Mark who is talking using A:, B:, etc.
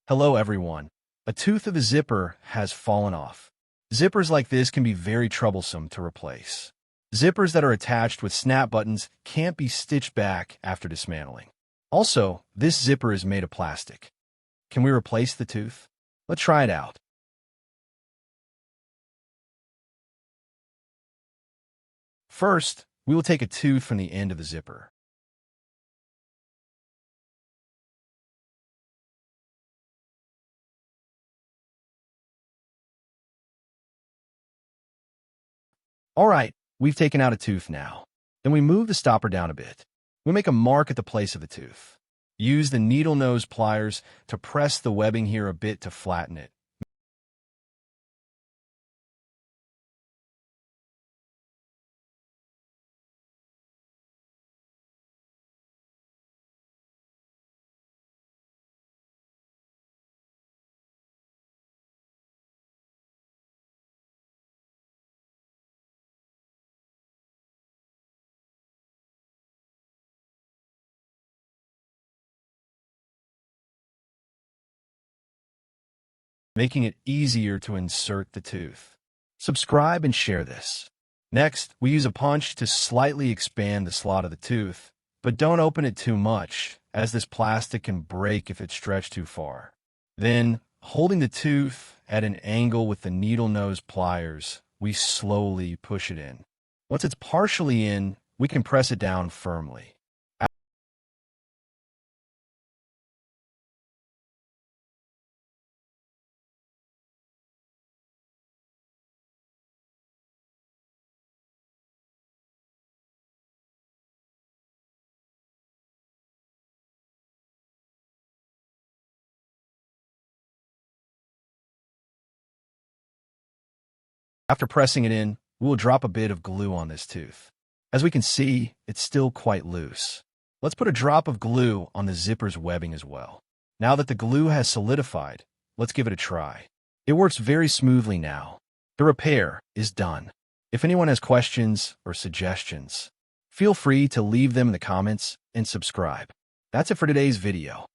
A: Hello everyone. A tooth of a zipper has fallen off. Zippers like this can be very troublesome to replace. Zippers that are attached with snap buttons can't be stitched back after dismantling. Also, this zipper is made of plastic. Can we replace the tooth? Let's try it out. First, we will take a tooth from the end of the zipper. Alright, we've taken out a tooth now. Then we move the stopper down a bit. We make a mark at the place of the tooth. Use the needle nose pliers to press the webbing here a bit to flatten it. Making it easier to insert the tooth. Subscribe and share this. Next, we use a punch to slightly expand the slot of the tooth, but don't open it too much, as this plastic can break if it's stretched too far. Then, holding the tooth at an angle with the needle nose pliers, we slowly push it in. Once it's partially in, we can press it down firmly. After pressing it in, we will drop a bit of glue on this tooth. As we can see, it's still quite loose. Let's put a drop of glue on the zipper's webbing as well. Now that the glue has solidified, let's give it a try. It works very smoothly now. The repair is done. If anyone has questions or suggestions, feel free to leave them in the comments and subscribe. That's it for today's video.